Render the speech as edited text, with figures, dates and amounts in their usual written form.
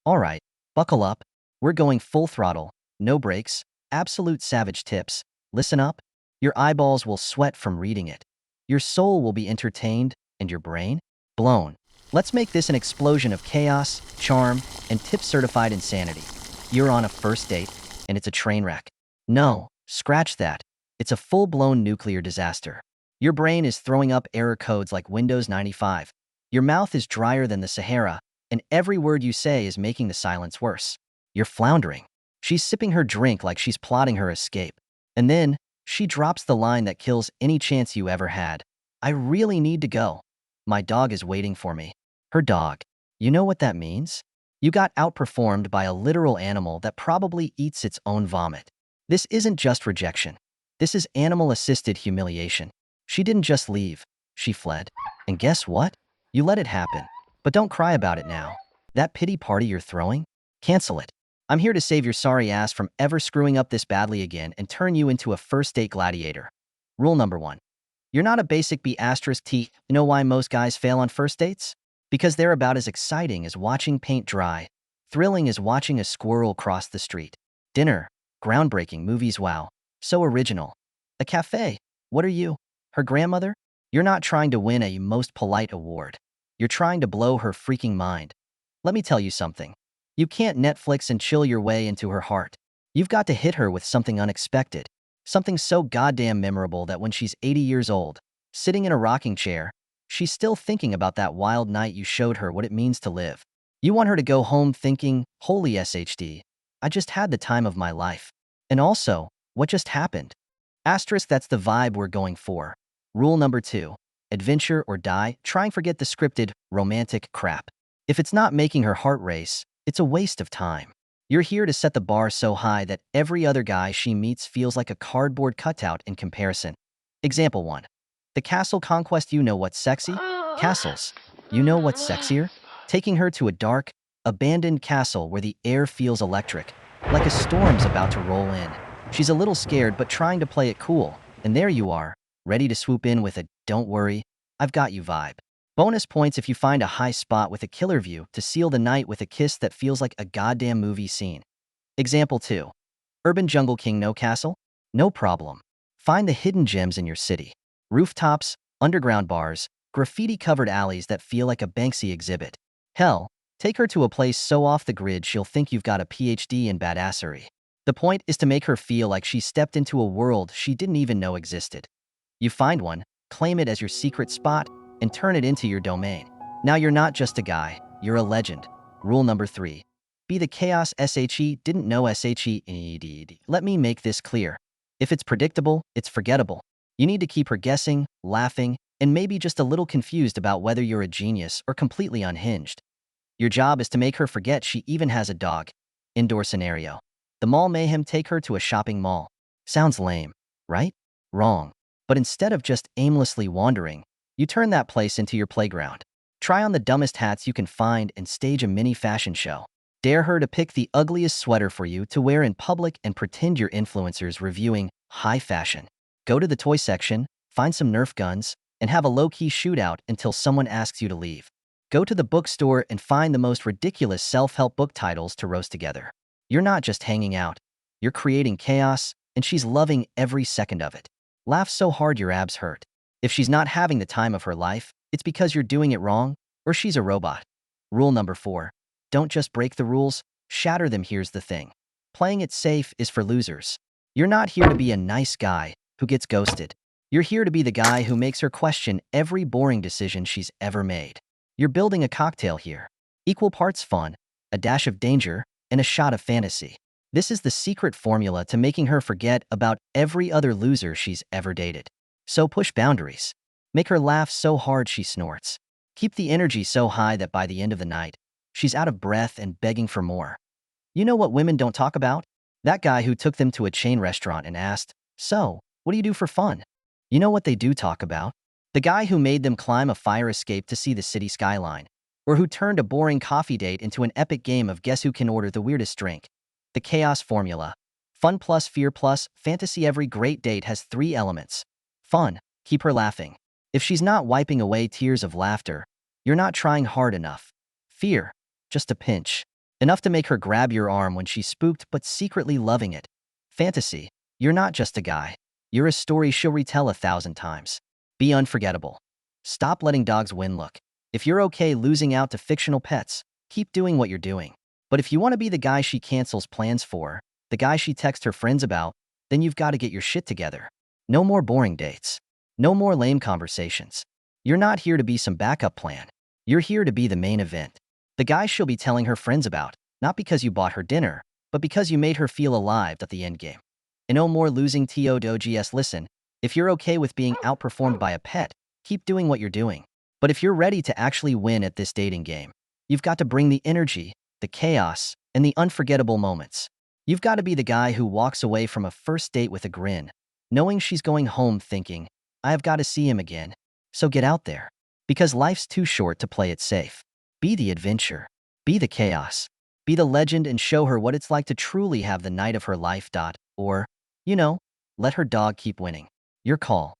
Alright, buckle up. We're going full throttle, no breaks, absolute savage tips. Listen up. Your eyeballs will sweat from reading it. Your soul will be entertained, and your brain? Blown. Let's make this an explosion of chaos, charm, and tip-certified insanity. You're on a first date, and it's a train wreck. No, scratch that. It's a full-blown nuclear disaster. Your brain is throwing up error codes like Windows 95. Your mouth is drier than the Sahara, and every word you say is making the silence worse. You're floundering. She's sipping her drink like she's plotting her escape. And then, she drops the line that kills any chance you ever had. I really need to go. My dog is waiting for me. Her dog. You know what that means? You got outperformed by a literal animal that probably eats its own vomit. This isn't just rejection. This is animal-assisted humiliation. She didn't just leave. She fled. And guess what? You let it happen. But don't cry about it now. That pity party you're throwing? Cancel it. I'm here to save your sorry ass from ever screwing up this badly again and turn you into a first-date gladiator. Rule number 1. You're not a basic B*T. You know why most guys fail on first dates? Because they're about as exciting as watching paint dry, thrilling as watching a squirrel cross the street. Dinner, groundbreaking movies, wow, so original. A cafe, what are you? Her grandmother? You're not trying to win a most polite award. You're trying to blow her freaking mind. Let me tell you something. You can't Netflix and chill your way into her heart. You've got to hit her with something unexpected. Something so goddamn memorable that when she's 80 years old, sitting in a rocking chair, she's still thinking about that wild night you showed her what it means to live. You want her to go home thinking, holy SHD, I just had the time of my life. And also, what just happened? Asterisk, that's the vibe we're going for. Rule number 2. Adventure or die. Try and forget the scripted, romantic crap. If it's not making her heart race, it's a waste of time. You're here to set the bar so high that every other guy she meets feels like a cardboard cutout in comparison. Example 1. The castle conquest. You know what's sexy? Castles. You know what's sexier? Taking her to a dark, abandoned castle where the air feels electric, like a storm's about to roll in. She's a little scared but trying to play it cool, and there you are, ready to swoop in with a "don't worry, I've got you" vibe. Bonus points if you find a high spot with a killer view to seal the night with a kiss that feels like a goddamn movie scene. Example 2. Urban Jungle King. No castle? No problem. Find the hidden gems in your city. Rooftops, underground bars, graffiti-covered alleys that feel like a Banksy exhibit. Hell, take her to a place so off the grid she'll think you've got a PhD in badassery. The point is to make her feel like she stepped into a world she didn't even know existed. You find one, claim it as your secret spot, and turn it into your domain. Now you're not just a guy, you're a legend. Rule number 3. Be the chaos. Didn't know SHE. Let me make this clear. If it's predictable, it's forgettable. You need to keep her guessing, laughing, and maybe just a little confused about whether you're a genius or completely unhinged. Your job is to make her forget she even has a dog. Indoor scenario. The mall mayhem. Take her to a shopping mall. Sounds lame, right? Wrong. But instead of just aimlessly wandering, you turn that place into your playground. Try on the dumbest hats you can find and stage a mini fashion show. Dare her to pick the ugliest sweater for you to wear in public and pretend you're influencers reviewing high fashion. Go to the toy section, find some Nerf guns, and have a low-key shootout until someone asks you to leave. Go to the bookstore and find the most ridiculous self-help book titles to roast together. You're not just hanging out. You're creating chaos, and she's loving every second of it. Laugh so hard your abs hurt. If she's not having the time of her life, it's because you're doing it wrong, or she's a robot. Rule number 4. Don't just break the rules, shatter them. Here's the thing. Playing it safe is for losers. You're not here to be a nice guy who gets ghosted. You're here to be the guy who makes her question every boring decision she's ever made. You're building a cocktail here. Equal parts fun, a dash of danger, and a shot of fantasy. This is the secret formula to making her forget about every other loser she's ever dated. So push boundaries. Make her laugh so hard she snorts. Keep the energy so high that by the end of the night, she's out of breath and begging for more. You know what women don't talk about? That guy who took them to a chain restaurant and asked, "So, what do you do for fun?" You know what they do talk about? The guy who made them climb a fire escape to see the city skyline, or who turned a boring coffee date into an epic game of guess who can order the weirdest drink. The chaos formula. Fun plus fear plus fantasy. Every great date has 3 elements. Fun, keep her laughing. If she's not wiping away tears of laughter, you're not trying hard enough. Fear, just a pinch. Enough to make her grab your arm when she's spooked but secretly loving it. Fantasy. You're not just a guy. You're a story she'll retell 1,000 times. Be unforgettable. Stop letting dogs win. Look, if you're okay losing out to fictional pets, keep doing what you're doing. But if you want to be the guy she cancels plans for, the guy she texts her friends about, then you've got to get your shit together. No more boring dates. No more lame conversations. You're not here to be some backup plan. You're here to be the main event. The guy she'll be telling her friends about, not because you bought her dinner, but because you made her feel alive at the end game. And no more losing to dogs. Listen, if you're okay with being outperformed by a pet, keep doing what you're doing. But if you're ready to actually win at this dating game, you've got to bring the energy, the chaos, and the unforgettable moments. You've got to be the guy who walks away from a first date with a grin, knowing she's going home thinking, I've got to see him again. So get out there. Because life's too short to play it safe. Be the adventure. Be the chaos. Be the legend and show her what it's like to truly have the night of her life. Or, let her dog keep winning. Your call.